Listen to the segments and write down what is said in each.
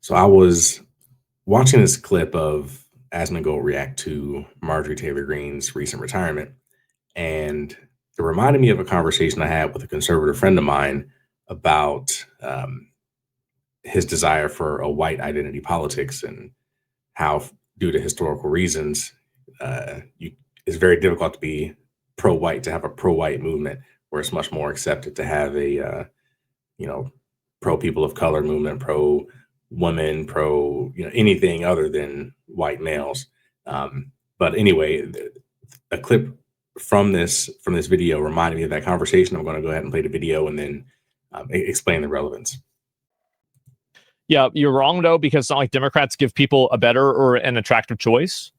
So I was watching this clip of Asmongold react to Marjorie Taylor Greene's recent retirement, and it reminded me of a conversation I had with a conservative friend of mine about his desire for a white identity politics and how, due to historical reasons, it's very difficult to be pro-white, to have a pro-white movement, where it's much more accepted to have a you know, pro people of color movement, pro women, pro anything other than white males. But anyway, a clip from this video reminded me of that conversation. I'm going to go ahead and play the video and then explain the relevance. Yeah, you're wrong though, because it's not like Democrats give people a better or an attractive choice.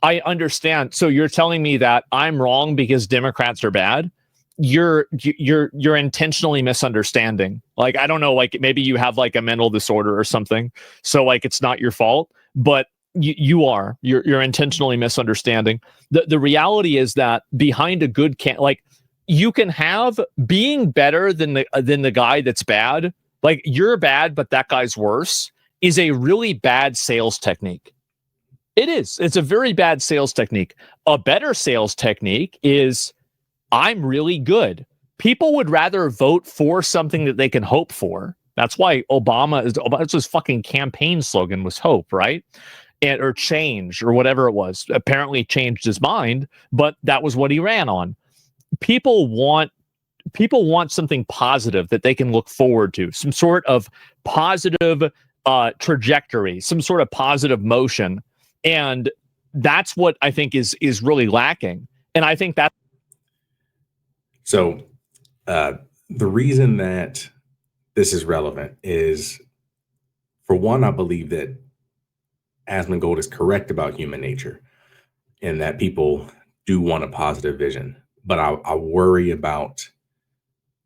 I understand. So you're telling me that I'm wrong because Democrats are bad? You're intentionally misunderstanding. Like, I don't know, like maybe you have like a mental disorder or something. So like it's not your fault, but you're intentionally misunderstanding. The reality is that behind a good like you can have being better than the guy that's bad. Like, you're bad, but that guy's worse, is a really bad sales technique. It is. It's a very bad sales technique. A better sales technique is, I'm really good. People would rather vote for something that they can hope for. That's why Obama's his fucking campaign slogan was hope, right? Or change, or whatever it was. Apparently changed his mind, but that was what he ran on. People want something positive that they can look forward to, some sort of positive trajectory, some sort of positive motion. And that's what I think is really lacking. And I think that. So the reason that this is relevant is, for one, I believe that Asmongold is correct about human nature and that people do want a positive vision. But I worry about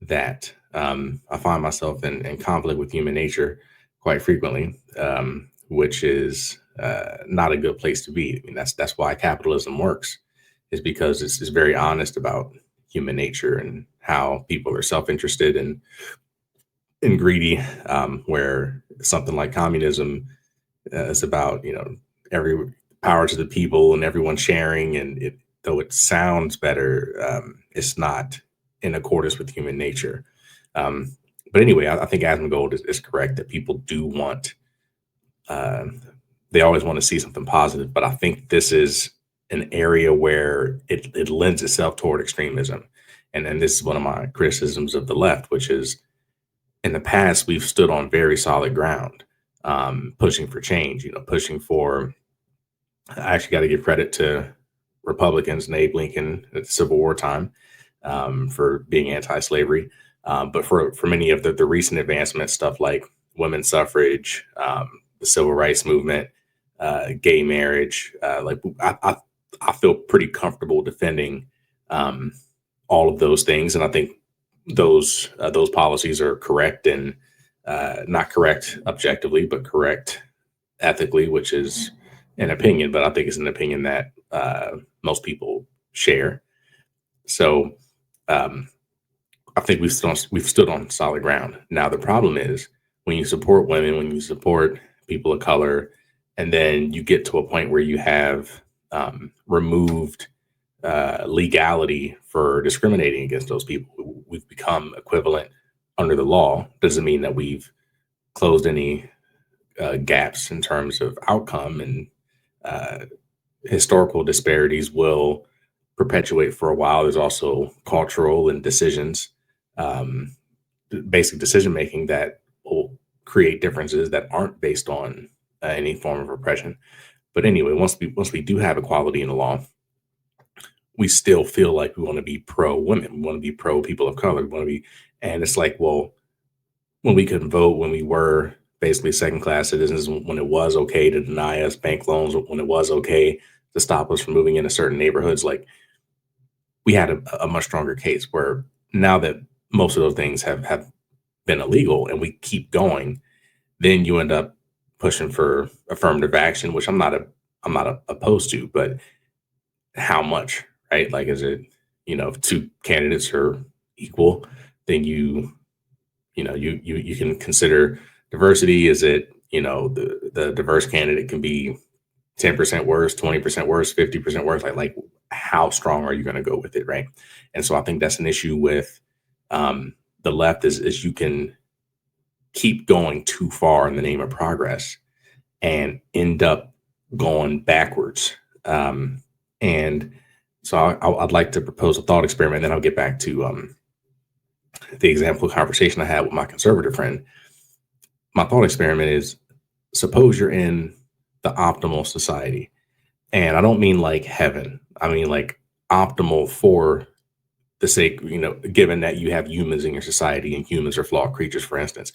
that. I find myself in conflict with human nature quite frequently, which is not a good place to be. I mean, that's why capitalism works, is because it's very honest about human nature and how people are self-interested and greedy, where something like communism is about every power to the people and everyone sharing, and though it sounds better, it's not in accordance with human nature. But anyway, I think Asmongold is correct that people do want, they always want to see something positive, but I think this is an area where it lends itself toward extremism. And this is one of my criticisms of the left, which is, in the past, we've stood on very solid ground, pushing for change, pushing for, I actually got to give credit to Republicans and Abe Lincoln at the Civil War time, for being anti-slavery. But for many of the recent advancements, stuff like women's suffrage, the civil rights movement, gay marriage, I feel pretty comfortable defending all of those things, and I think those policies are correct, and not correct objectively, but correct ethically, which is an opinion, but I think it's an opinion that most people share. So I think we've stood on solid ground. Now the problem is, when you support women, when you support people of color, and then you get to a point where you have removed legality for discriminating against those people, we've become equivalent under the law. Doesn't mean that we've closed any gaps in terms of outcome, and historical disparities will perpetuate for a while. There's also cultural and basic decision making that will create differences that aren't based on any form of oppression. But anyway, once we do have equality in the law, we still feel like we want to be pro women, we want to be pro people of color, we want to be, and it's like, well, when we couldn't vote, when we were basically second class citizens, when it was okay to deny us bank loans, when it was okay to stop us from moving into certain neighborhoods, like, we had a much stronger case. Where now that most of those things have been illegal and we keep going, then you end up pushing for affirmative action, which I'm not opposed to, but how much, right? Like, is it, if two candidates are equal, then you can consider diversity. Is it, the diverse candidate can be 10% worse, 20% worse, 50% worse. Like how strong are you going to go with it, right? And so I think that's an issue with the left is you can keep going too far in the name of progress and end up going backwards. And so I'd like to propose a thought experiment, and then I'll get back to the example conversation I had with my conservative friend. My thought experiment is, suppose you're in the optimal society. And I don't mean like heaven. I mean like optimal for the sake, given that you have humans in your society and humans are flawed creatures, for instance,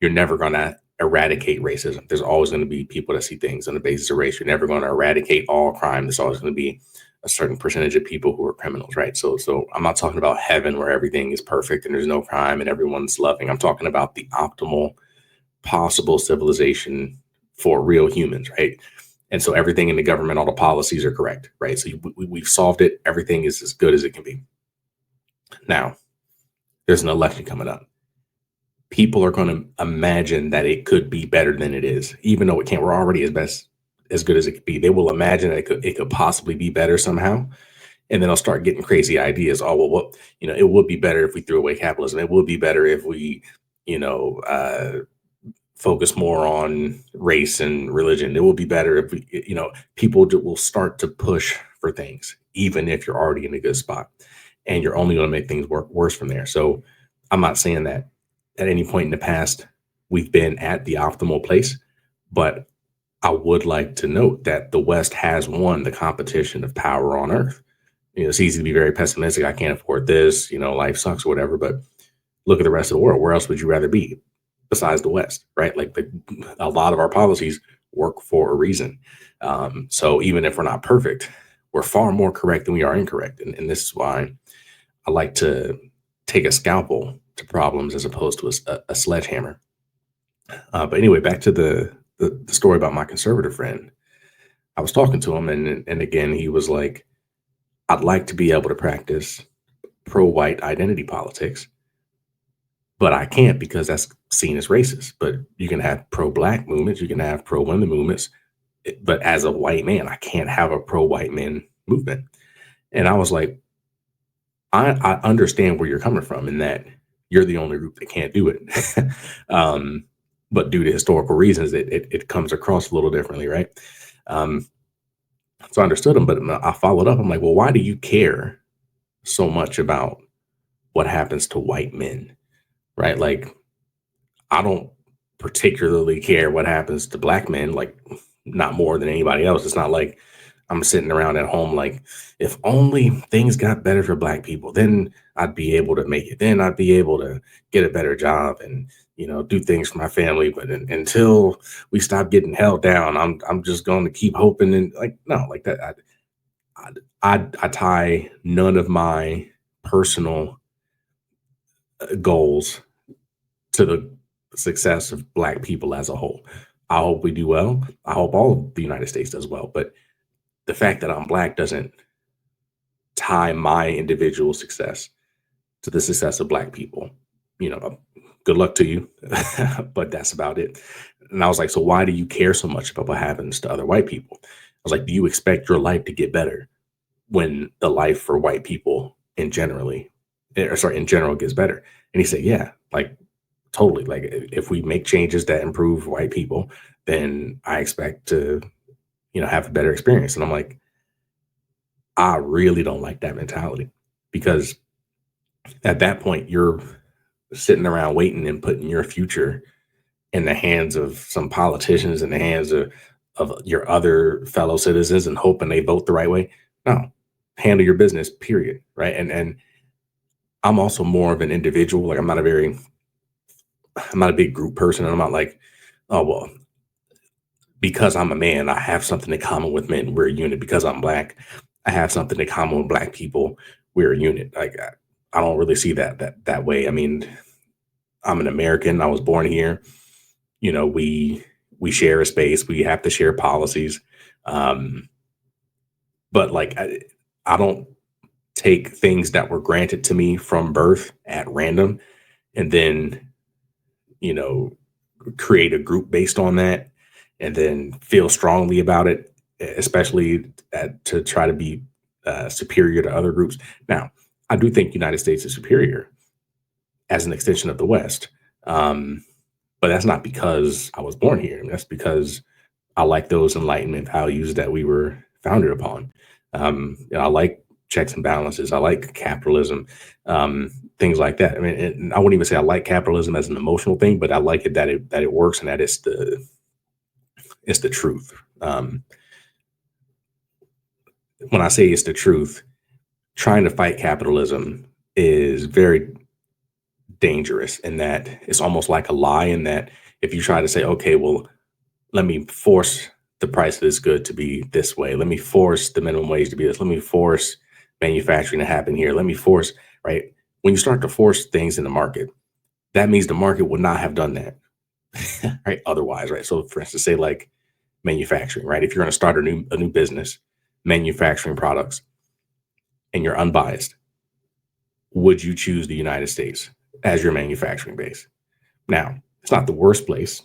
you're never going to eradicate racism. There's always going to be people that see things on the basis of race. You're never going to eradicate all crime. There's always going to be a certain percentage of people who are criminals, right? So I'm not talking about heaven where everything is perfect and there's no crime and everyone's loving. I'm talking about the optimal possible civilization for real humans, right? And so everything in the government, all the policies are correct, right? So we've solved it. Everything is as good as it can be. Now, there's an election coming up. People are going to imagine that it could be better than it is, even though it can't. We're already as good as it could be. They will imagine that it could possibly be better somehow, and then they'll start getting crazy ideas. Oh, well, it would be better if we threw away capitalism. It would be better if we, focus more on race and religion. It will be better if we, people will start to push for things, even if you're already in a good spot, and you're only going to make things work worse from there. So I'm not saying that at any point in the past we've been at the optimal place, but I would like to note that the West has won the competition of power on earth. It's easy to be very pessimistic. I can't afford this, life sucks or whatever, but look at the rest of the world. Where else would you rather be besides the West, right? Like a lot of our policies work for a reason. So even if we're not perfect, we're far more correct than we are incorrect. And this is why I like to take a scalpel to problems as opposed to a sledgehammer. But anyway, back to the story about my conservative friend. I was talking to him, and again, he was like, I'd like to be able to practice pro-white identity politics, but I can't because that's seen as racist. But you can have pro-black movements, you can have pro-women movements, but as a white man, I can't have a pro-white men movement. And I was like, I understand where you're coming from in that you're the only group that can't do it. But due to historical reasons, it comes across a little differently, right? So I understood him, but I followed up. I'm like, well, why do you care so much about what happens to white men, right? Like, I don't particularly care what happens to black men, like not more than anybody else. It's not like I'm sitting around at home like, if only things got better for black people, then I'd be able to make it. Then I'd be able to get a better job and do things for my family. But until we stop getting held down, I'm just going to keep hoping. And like, no, like that. I tie none of my personal goals to the success of black people as a whole. I hope we do well. I hope all of the United States does well. But the fact that I'm black doesn't tie my individual success to the success of black people. Good luck to you, but that's about it. And I was like, so why do you care so much about what happens to other white people? I was like, do you expect your life to get better when the life for white people in general gets better? And he said, yeah, like totally. Like if we make changes that improve white people, then I expect to, have a better experience. And I'm like, I really don't like that mentality because at that point you're sitting around waiting and putting your future in the hands of some politicians, in the hands of your other fellow citizens and hoping they vote the right way. No, handle your business, period. Right. And I'm also more of an individual. Like I'm not a big group person. And I'm not like, oh, well, because I'm a man, I have something in common with men. We're a unit. Because I'm black, I have something in common with black people. We're a unit. Like I don't really see that way. I mean, I'm an American. I was born here. We share a space. We have to share policies. But like I don't take things that were granted to me from birth at random and then, create a group based on that and then feel strongly about it, especially to try to be superior to other groups. Now, I do think United States is superior as an extension of the West, um, but that's not because I was born here. That's because I like those Enlightenment values that we were founded upon. I like checks and balances. I like capitalism, things like that. I mean, and I wouldn't even say I like capitalism as an emotional thing, but I like it that it works and that it's the truth. When I say it's the truth, trying to fight capitalism is very dangerous in that it's almost like a lie. In that if you try to say, okay, well, let me force the price of this good to be this way. Let me force the minimum wage to be this. Let me force manufacturing to happen here. Let me force, right? When you start to force things in the market, that means the market would not have done that, right? Otherwise, right? So, for instance, say like manufacturing, right? If you're going to start a new business, manufacturing products, and you're unbiased, would you choose the United States as your manufacturing base? Now, it's not the worst place.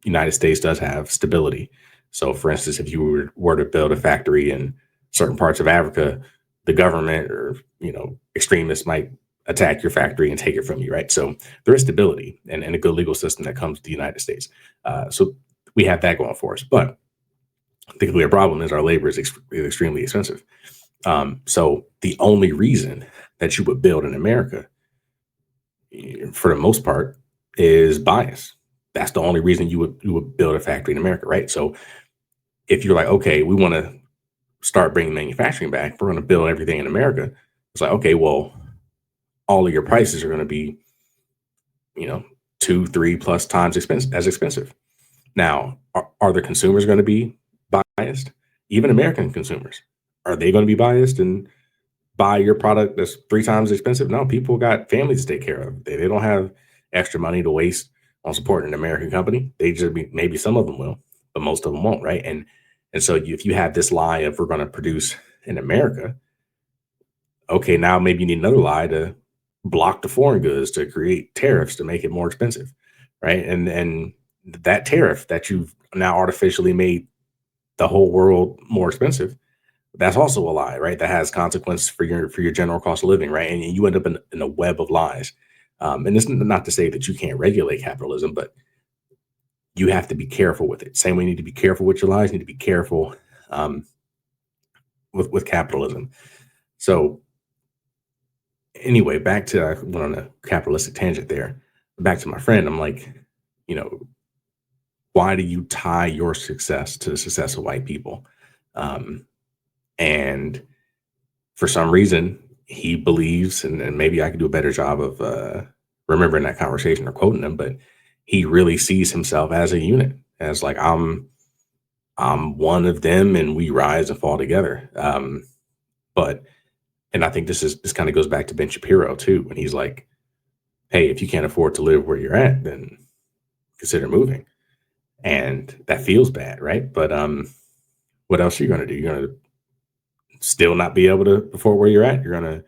United States does have stability. So, for instance, if you were to build a factory in certain parts of Africa, the government or extremists might attack your factory and take it from you, right? So there is stability and a good legal system that comes to the United States. So we have that going for us. But the clear problem is our labor is extremely expensive. So the only reason that you would build in America, for the most part, is bias. That's the only reason you would build a factory in America, right? So if you're like, okay, we want to start bringing manufacturing back, we're going to build everything in America. It's like, okay, well, all of your prices are going to be, 2, 3 plus times expensive. Now, are the consumers going to be biased? Even American consumers, are they going to be biased and buy your product that's 3 times expensive? No, people got families to take care of. They don't have extra money to waste on supporting an American company. They just maybe some of them will, but most of them won't, right? And so if you have this lie of we're going to produce in America, okay, now maybe you need another lie to block the foreign goods to create tariffs to make it more expensive, right? And that tariff that you've now artificially made the whole world more expensive, that's also a lie, right? That has consequences for your general cost of living, right? And you end up in a web of lies. And it's not to say that you can't regulate capitalism, but you have to be careful with it. Same way you need to be careful with your lies, you need to be careful um, with capitalism. So anyway, back to I went on a capitalistic tangent there. Back to my friend, I'm like, you know, why do you tie your success to the success of white people? Um, and for some reason, he believes, and maybe I could do a better job of remembering that conversation or quoting him, but he really sees himself as a unit, as like I'm one of them, and we rise and fall together. But and I think this kind of goes back to Ben Shapiro too, when he's like, "Hey, if you can't afford to live where you're at, then consider moving." And that feels bad, right? But what else are you going to do? You're going to still not be able to afford where you're at. You're going to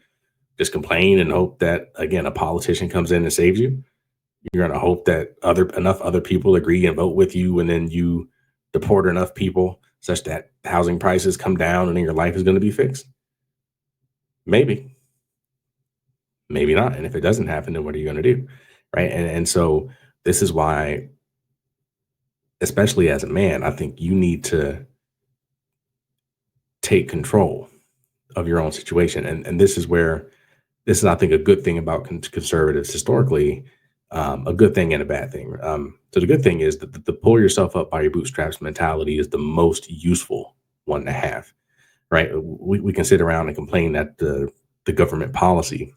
just complain and hope that again a politician comes in and saves you. You're going to hope that enough other people agree and vote with you, and then you deport enough people such that housing prices come down, and then your life is going to be fixed. Maybe, maybe not. And if it doesn't happen, then what are you going to do, right? And so this is why, especially as a man, I think you need to take control of your own situation. And this is where this is, I think, a good thing about conservatives historically, a good thing and a bad thing. So the good thing is that the pull yourself up by your bootstraps mentality is the most useful one to have, right? We can sit around and complain that the government policy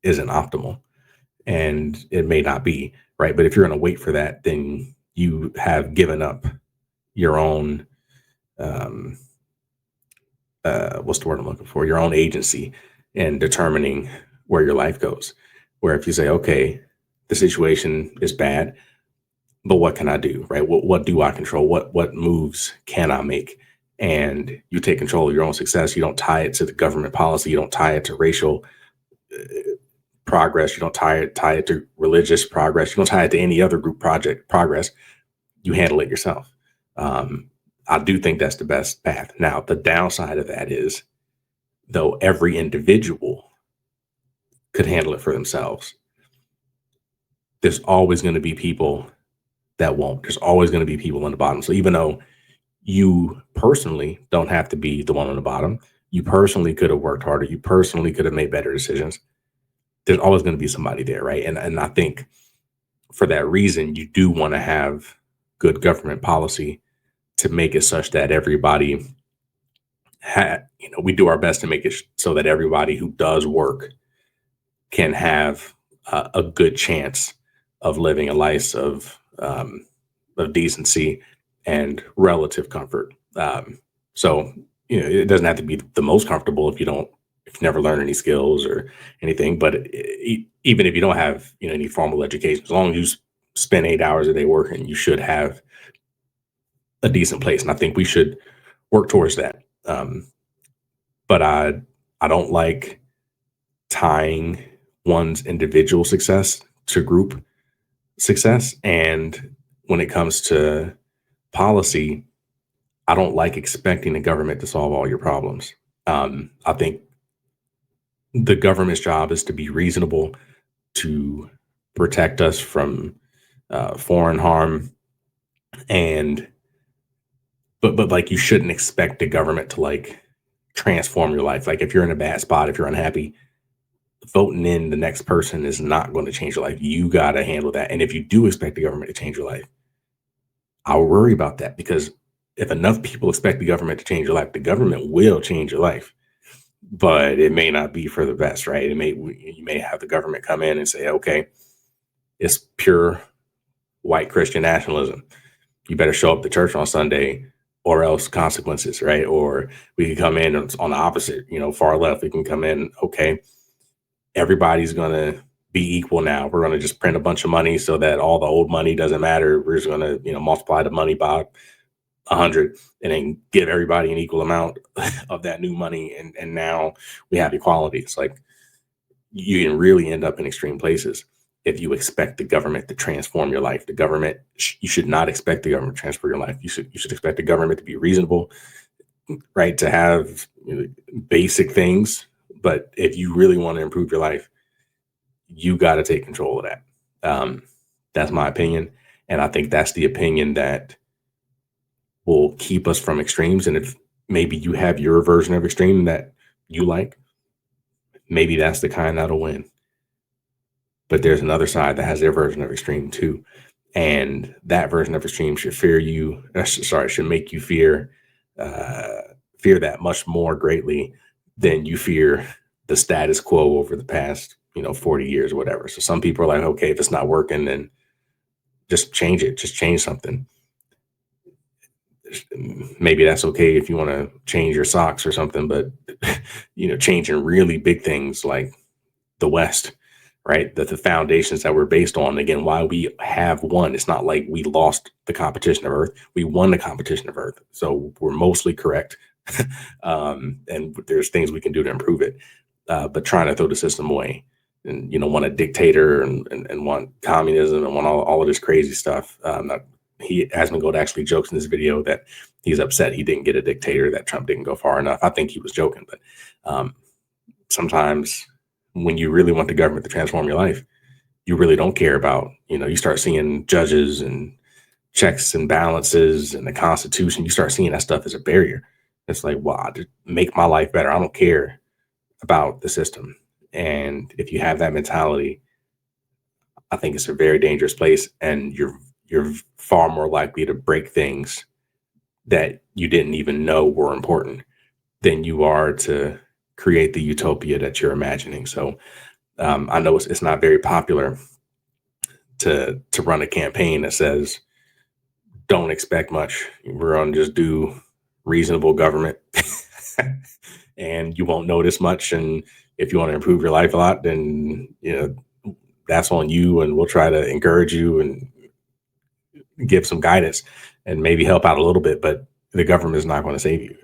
isn't optimal, and it may not be, right? But if you're going to wait for that, then you have given up your own um, what's the word I'm looking for? Your own agency in determining where your life goes. Where if you say, okay, the situation is bad, but what can I do? Right? What do I control? What moves can I make? And you take control of your own success. You don't tie it to the government policy. You don't tie it to racial progress. You don't tie it to religious progress. You don't tie it to any other group project progress. you handle it yourself. I do think that's the best path. Now, the downside of that is, though every individual could handle it for themselves, there's always going to be people that won't. There's always going to be people on the bottom. So even though you personally don't have to be the one on the bottom, you personally could have worked harder. You personally could have made better decisions. There's always going to be somebody there, right? And I think for that reason, you do want to have good government policy to make it such that everybody we do our best to make it so that everybody who does work can have a good chance of living a life of decency and relative comfort. So it doesn't have to be the most comfortable if you never learn any skills or anything. But even if you don't have any formal education, as long as you spend 8 hours a day working, you should have a decent place. And I think we should work towards that. But I don't like tying one's individual success to group success. And when it comes to policy, I don't like expecting the government to solve all your problems. I think the government's job is to be reasonable, to protect us from foreign harm, and but like you shouldn't expect the government to like transform your life. Like if you're in a bad spot, if you're unhappy, voting in the next person is not going to change your life. You got to handle that. And if you do expect the government to change your life, I'll worry about that, because if enough people expect the government to change your life, the government will change your life, but it may not be for the best, right? You may have the government come in and say, okay, it's pure white Christian nationalism. You better show up to church on Sunday or else consequences, right? Or we can come in on the opposite, far left. We can come in, okay, everybody's going to be equal now. We're going to just print a bunch of money so that all the old money doesn't matter. We're just going to, multiply the money by 100 and then give everybody an equal amount of that new money. And now we have equality. It's like you can really end up in extreme places if you expect the government to transform your life. You should not expect the government to transform your life. You should expect the government to be reasonable, right? To have basic things. But if you really want to improve your life, you got to take control of that. That's my opinion. And I think that's the opinion that will keep us from extremes. And if maybe you have your version of extreme that you like, maybe that's the kind that'll win. But there's another side that has their version of extreme too. And that version of extreme should should make you fear that much more greatly than you fear the status quo over the past 40 years or whatever. So some people are like, okay, if it's not working, then just change it. Just change something. Maybe that's okay if you want to change your socks or something, but changing really big things like the West, right? That the foundations that we're based on, again, why we have won. It's not like we lost the competition of Earth. We won the competition of Earth. So we're mostly correct. And there's things we can do to improve it. But trying to throw the system away and, want a dictator and want communism and want all of this crazy stuff. Asmongold actually jokes in this video that he's upset he didn't get a dictator, that Trump didn't go far enough. I think he was joking, but sometimes when you really want the government to transform your life, you really don't care about, you start seeing judges and checks and balances and the Constitution. You start seeing that stuff as a barrier. It's like, wow, just make my life better. I don't care about the system. And if you have that mentality, I think it's a very dangerous place, and you're far more likely to break things that you didn't even know were important than you are to create the utopia that you're imagining. So I know it's not very popular to run a campaign that says, don't expect much. We're going to just do reasonable government and you won't notice much. And if you want to improve your life a lot, then, that's on you. And we'll try to encourage you and give some guidance and maybe help out a little bit. But the government is not going to save you.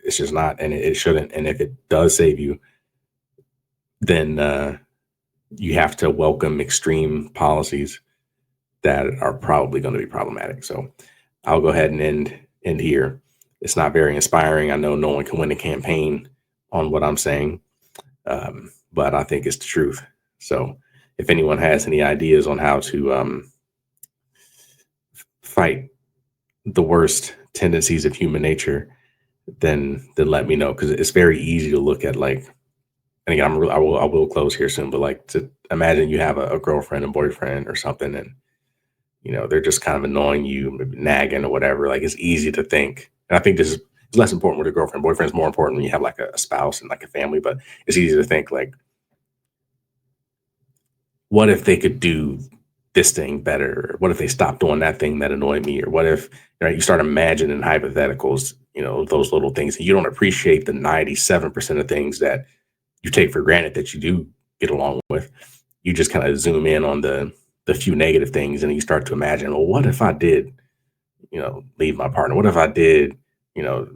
It's just not, and it shouldn't. And if it does save you, then you have to welcome extreme policies that are probably going to be problematic. So I'll go ahead and end here. It's not very inspiring. I know no one can win a campaign on what I'm saying, but I think it's the truth. So if anyone has any ideas on how to fight the worst tendencies of human nature, then let me know, because it's very easy to look at, like, and again, I will close here soon, but like, to imagine you have a girlfriend and boyfriend or something, and they're just kind of annoying you, maybe nagging or whatever. Like, it's easy to think, and I think this is it's less important with a girlfriend. Boyfriend is more important when you have like a spouse and like a family, but it's easy to think like, what if they could do this thing better? What if they stopped doing that thing that annoyed me? Or what if, you start imagining hypotheticals, those little things, and you don't appreciate the 97% of things that you take for granted that you do get along with. You just kind of zoom in on the few negative things, and you start to imagine, well, what if I did, leave my partner? What if I did, you know,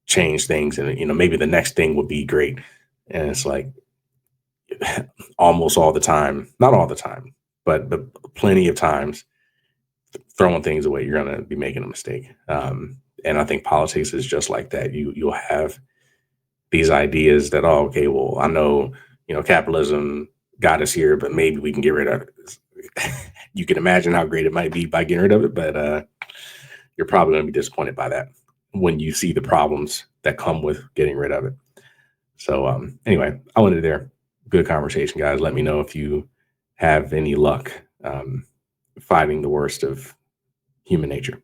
change things, and maybe the next thing would be great. And it's like, almost all the time, not all the time, but plenty of times, throwing things away, you're gonna be making a mistake. And I think politics is just like that. You'll have these ideas that, oh, okay, well, I know, capitalism got us here, but maybe we can get rid of it. You can imagine how great it might be by getting rid of it, but you're probably going to be disappointed by that when you see the problems that come with getting rid of it. So anyway, I'll end it there. Good conversation, guys. Let me know if you have any luck fighting the worst of human nature.